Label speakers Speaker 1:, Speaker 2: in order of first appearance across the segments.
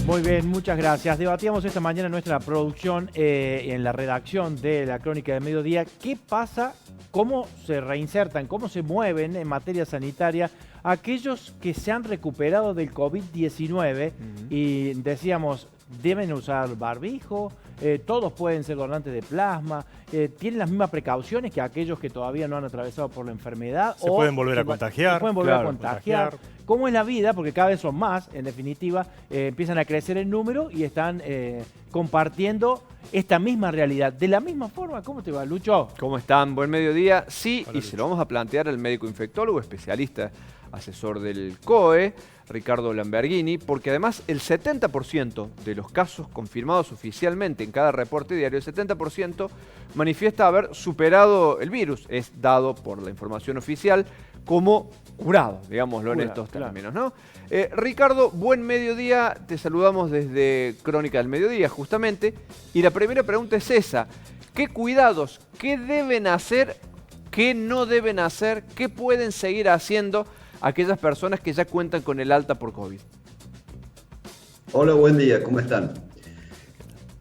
Speaker 1: Muy bien, muchas gracias. Debatíamos esta mañana en nuestra producción, en la redacción de la Crónica de Mediodía, qué pasa, cómo se reinsertan, cómo se mueven en materia sanitaria aquellos que se han recuperado del COVID-19 y decíamos, deben usar barbijo, todos pueden ser donantes de plasma, tienen las mismas precauciones que aquellos que todavía no han atravesado por la enfermedad.
Speaker 2: Se pueden volver a contagiar.
Speaker 1: Se pueden volver a contagiar. ¿Cómo es la vida? Porque cada vez son más, en definitiva, empiezan a crecer en número y están compartiendo esta misma realidad. De la misma forma, ¿cómo te va, Lucho?
Speaker 3: ¿Cómo están? Buen mediodía. Sí,
Speaker 2: Hola,
Speaker 3: y se lo vamos a plantear al médico infectólogo, especialista, asesor del COE, Ricardo Lamberghini, porque además el 70% de los casos confirmados oficialmente en cada reporte diario, el 70% manifiesta haber superado el virus. Es dado por la información oficial como curado, digámoslo en estos términos, ¿no? Ricardo, buen mediodía. Te saludamos desde Crónica del Mediodía, justamente. Y la primera pregunta es esa. ¿Qué cuidados, qué deben hacer, qué no deben hacer, qué pueden seguir haciendo aquellas personas que ya cuentan con el alta por COVID?
Speaker 4: Hola, buen día, ¿cómo están?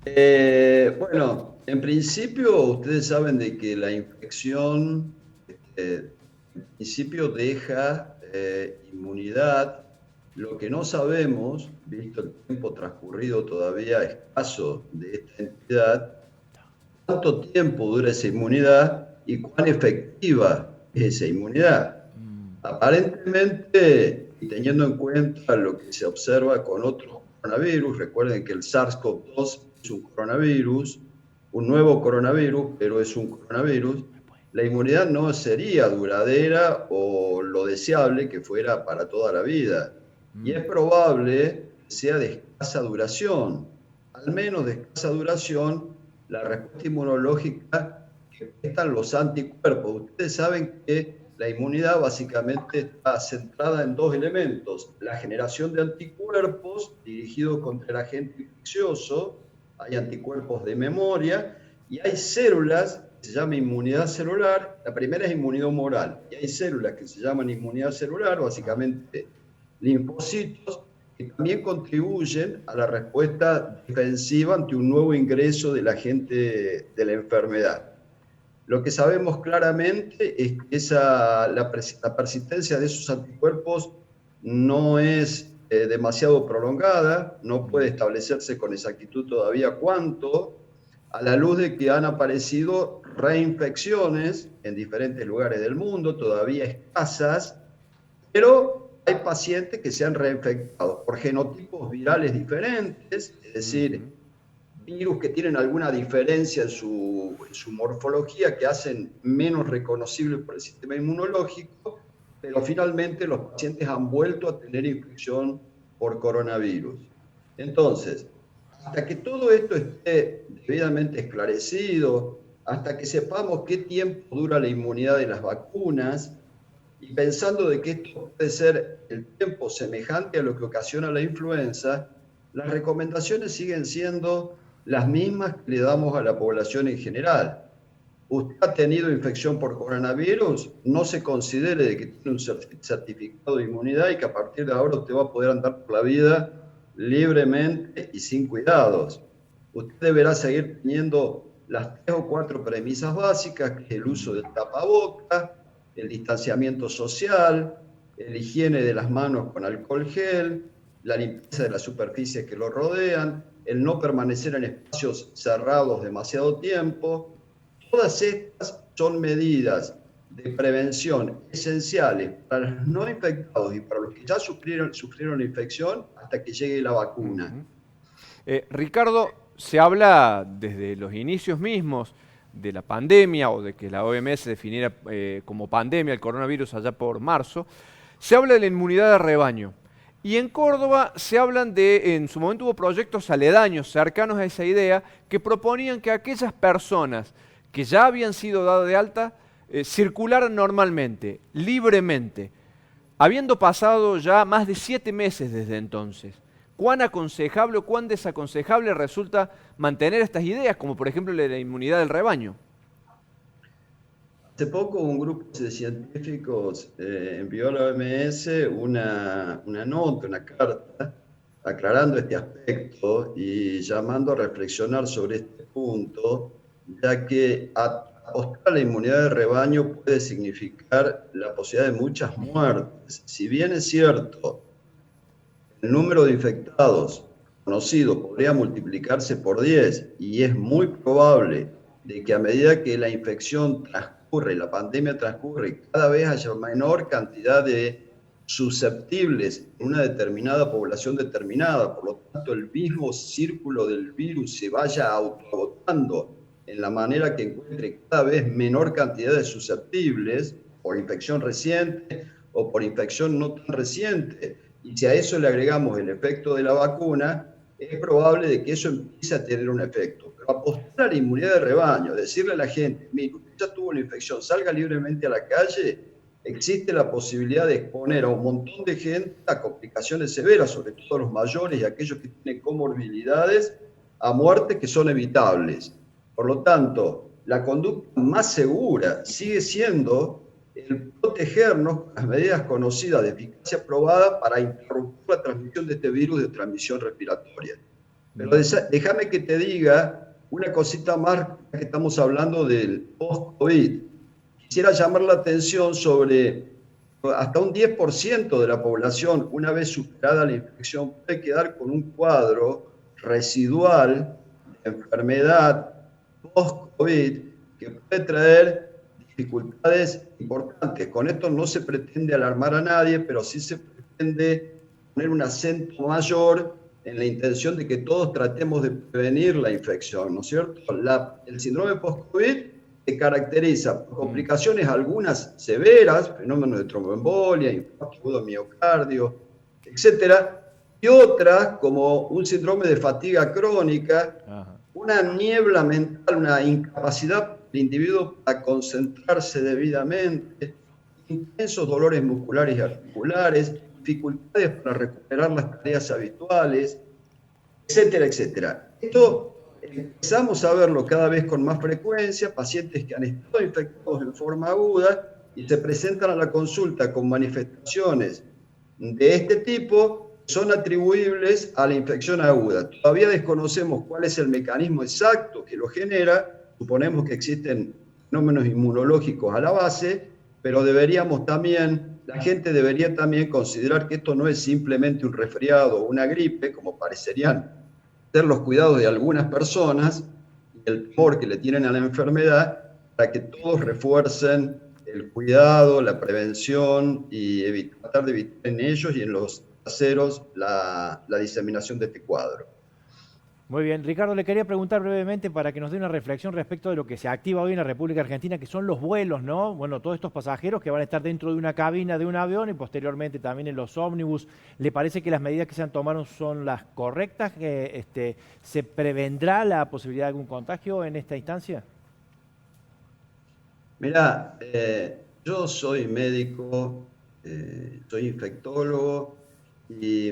Speaker 4: Bueno, en principio ustedes saben de que la infección en principio deja inmunidad. Lo que no sabemos, visto el tiempo transcurrido todavía escaso de esta entidad, cuánto tiempo dura esa inmunidad y cuán efectiva es esa inmunidad. Aparentemente, y teniendo en cuenta lo que se observa con otros coronavirus, recuerden que el SARS-CoV-2 es un coronavirus, un nuevo coronavirus, pero es un coronavirus, la inmunidad no sería duradera o lo deseable que fuera para toda la vida. Y es probable que sea de escasa duración, al menos de escasa duración, la respuesta inmunológica que prestan los anticuerpos. Ustedes saben que la inmunidad básicamente está centrada en dos elementos: la generación de anticuerpos dirigidos contra el agente infeccioso, hay anticuerpos de memoria, y hay células que se llaman inmunidad celular. La primera es inmunidad humoral, y hay células que se llaman inmunidad celular, básicamente linfocitos, que también contribuyen a la respuesta defensiva ante un nuevo ingreso del agente de la enfermedad. Lo que sabemos claramente es que la persistencia de esos anticuerpos no es demasiado prolongada, no puede establecerse con exactitud todavía cuánto, a la luz de que han aparecido reinfecciones en diferentes lugares del mundo, todavía escasas, pero hay pacientes que se han reinfectado por genotipos virales diferentes, es decir, virus que tienen alguna diferencia en su morfología, que hacen menos reconocibles por el sistema inmunológico, pero finalmente los pacientes han vuelto a tener infección por coronavirus. Entonces, hasta que todo esto esté debidamente esclarecido, hasta que sepamos qué tiempo dura la inmunidad de las vacunas, y pensando de que esto puede ser el tiempo semejante a lo que ocasiona la influenza, las recomendaciones siguen siendo las mismas que le damos a la población en general. Usted ha tenido infección por coronavirus, no se considere de que tiene un certificado de inmunidad y que a partir de ahora usted va a poder andar por la vida libremente y sin cuidados. Usted deberá seguir teniendo las 3 o 4 premisas básicas, que es el uso del tapabocas, el distanciamiento social, la higiene de las manos con alcohol gel, la limpieza de las superficies que lo rodean, el no permanecer en espacios cerrados demasiado tiempo. Todas estas son medidas de prevención esenciales para los no infectados y para los que ya sufrieron la infección hasta que llegue la vacuna.
Speaker 3: Ricardo, se habla desde los inicios mismos de la pandemia, o de que la OMS definiera como pandemia el coronavirus allá por marzo, se habla de la inmunidad de rebaño. Y en Córdoba se hablan en su momento hubo proyectos aledaños, cercanos a esa idea, que proponían que aquellas personas que ya habían sido dadas de alta circularan normalmente, libremente, habiendo pasado ya más de 7 meses desde entonces. ¿Cuán aconsejable o cuán desaconsejable resulta mantener estas ideas, como por ejemplo la inmunidad del rebaño?
Speaker 4: Hace poco un grupo de científicos envió a la OMS una nota, una carta, aclarando este aspecto y llamando a reflexionar sobre este punto, ya que apostar a la inmunidad de rebaño puede significar la posibilidad de muchas muertes. Si bien es cierto, el número de infectados conocido podría multiplicarse por 10 y es muy probable de que a medida que la infección transcurre, la pandemia transcurre, cada vez haya menor cantidad de susceptibles en una determinada población determinada, por lo tanto el mismo círculo del virus se vaya autoagotando en la manera que encuentre cada vez menor cantidad de susceptibles por infección reciente o por infección no tan reciente. Y si a eso le agregamos el efecto de la vacuna, es probable de que eso empiece a tener un efecto. Pero apostar a la inmunidad de rebaño, decirle a la gente, mire, usted ya tuvo la infección, salga libremente a la calle, existe la posibilidad de exponer a un montón de gente a complicaciones severas, sobre todo los mayores y aquellos que tienen comorbilidades, a muertes que son evitables. Por lo tanto, la conducta más segura sigue siendo el protegernos con las medidas conocidas de eficacia probada para interrumpir la transmisión de este virus de transmisión respiratoria. Pero déjame que te diga una cosita más, que estamos hablando del post-COVID. Quisiera llamar la atención sobre hasta un 10% de la población, una vez superada la infección, puede quedar con un cuadro residual de enfermedad post-COVID que puede traer dificultades importantes. Con esto no se pretende alarmar a nadie, pero sí se pretende poner un acento mayor en la intención de que todos tratemos de prevenir la infección, ¿no es cierto? El síndrome post-COVID se caracteriza por complicaciones algunas severas, fenómenos de tromboembolia, infarto agudo miocardio, etcétera, y otras como un síndrome de fatiga crónica, una niebla mental, una incapacidad del individuo para concentrarse debidamente, intensos dolores musculares y articulares, dificultades para recuperar las tareas habituales, etcétera, etcétera. Esto empezamos a verlo cada vez con más frecuencia, pacientes que han estado infectados en forma aguda y se presentan a la consulta con manifestaciones de este tipo, son atribuibles a la infección aguda. Todavía desconocemos cuál es el mecanismo exacto que lo genera, suponemos que existen fenómenos inmunológicos a la base, pero la gente debería también considerar que esto no es simplemente un resfriado o una gripe, como parecerían ser los cuidados de algunas personas, y el temor que le tienen a la enfermedad, para que todos refuercen el cuidado, la prevención y tratar de evitar en ellos y en los terceros la diseminación de este cuadro.
Speaker 1: Muy bien, Ricardo, le quería preguntar brevemente para que nos dé una reflexión respecto de lo que se activa hoy en la República Argentina, que son los vuelos, ¿no? Bueno, todos estos pasajeros que van a estar dentro de una cabina de un avión y posteriormente también en los ómnibus. ¿Le parece que las medidas que se han tomado son las correctas? ¿Se prevendrá la posibilidad de algún contagio en esta instancia?
Speaker 4: Mirá, yo soy médico, soy infectólogo, y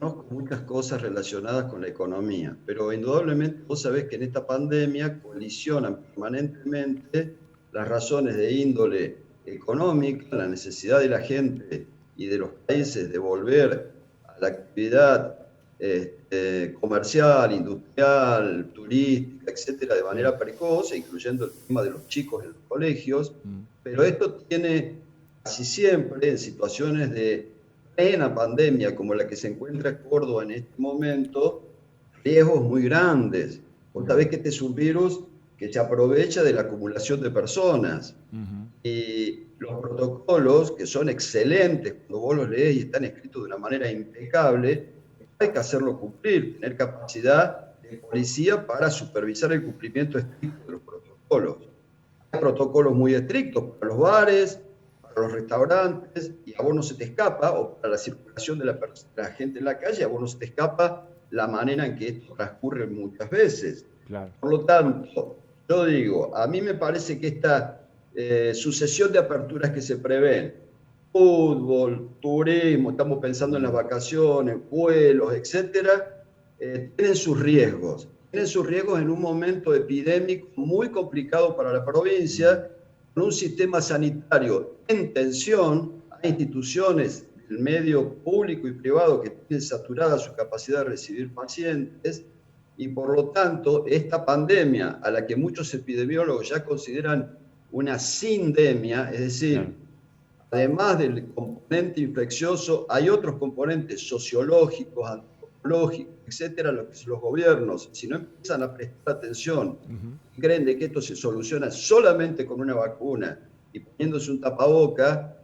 Speaker 4: conozco muchas cosas relacionadas con la economía, pero indudablemente vos sabés que en esta pandemia colisionan permanentemente las razones de índole económica, la necesidad de la gente y de los países de volver a la actividad comercial, industrial, turística, etcétera, de manera precoz, incluyendo el tema de los chicos en los colegios, pero esto tiene casi siempre en situaciones de plena pandemia como la que se encuentra Córdoba en este momento, riesgos muy grandes. Vos sabés que este es un virus que se aprovecha de la acumulación de personas. Y los protocolos, que son excelentes, cuando vos los lees y están escritos de una manera impecable, hay que hacerlo cumplir, tener capacidad de policía para supervisar el cumplimiento estricto de los protocolos. Hay protocolos muy estrictos para los bares, los restaurantes, y a vos no se te escapa, o para la circulación de la gente en la calle, a vos no se te escapa la manera en que esto transcurre muchas veces.
Speaker 1: Claro.
Speaker 4: Por lo tanto, yo digo, a mí me parece que esta sucesión de aperturas que se prevén, fútbol, turismo, estamos pensando en las vacaciones, vuelos, etcétera, tienen sus riesgos. Tienen sus riesgos en un momento epidémico muy complicado para la provincia, con un sistema sanitario en tensión. Hay instituciones de el medio público y privado que tiene saturada su capacidad de recibir pacientes y por lo tanto esta pandemia a la que muchos epidemiólogos ya consideran una sindemia, es decir,
Speaker 1: Claro.
Speaker 4: además del componente infeccioso, hay otros componentes sociológicos, antropológicos, etcétera, los que los gobiernos, si no empiezan a prestar atención y creen de que esto se soluciona solamente con una vacuna y poniéndose un tapaboca,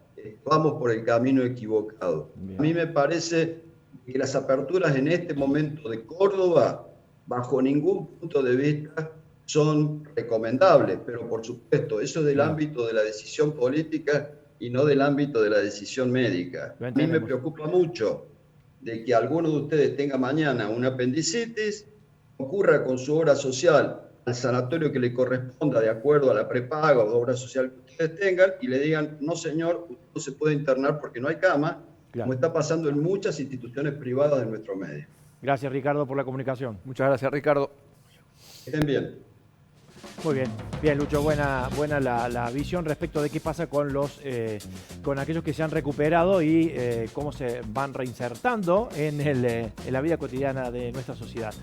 Speaker 4: vamos por el camino equivocado.
Speaker 1: Bien.
Speaker 4: A mí me parece que las aperturas en este momento de Córdoba, bajo ningún punto de vista, son recomendables, pero por supuesto, eso es del ámbito de la decisión política y no del ámbito de la decisión médica. A mí me preocupa mucho de que alguno de ustedes tenga mañana una apendicitis, ocurra con su obra social al sanatorio que le corresponda de acuerdo a la prepaga o obra social que ustedes tengan y le digan, no señor, usted no se puede internar porque no hay cama,
Speaker 1: Claro.
Speaker 4: como está pasando en muchas instituciones privadas de nuestro medio.
Speaker 1: Gracias, Ricardo, por la comunicación.
Speaker 3: Muchas gracias, Ricardo.
Speaker 4: Estén bien.
Speaker 1: Muy bien, bien Lucho, buena la visión respecto de qué pasa con con aquellos que se han recuperado y cómo se van reinsertando en la vida cotidiana de nuestra sociedad.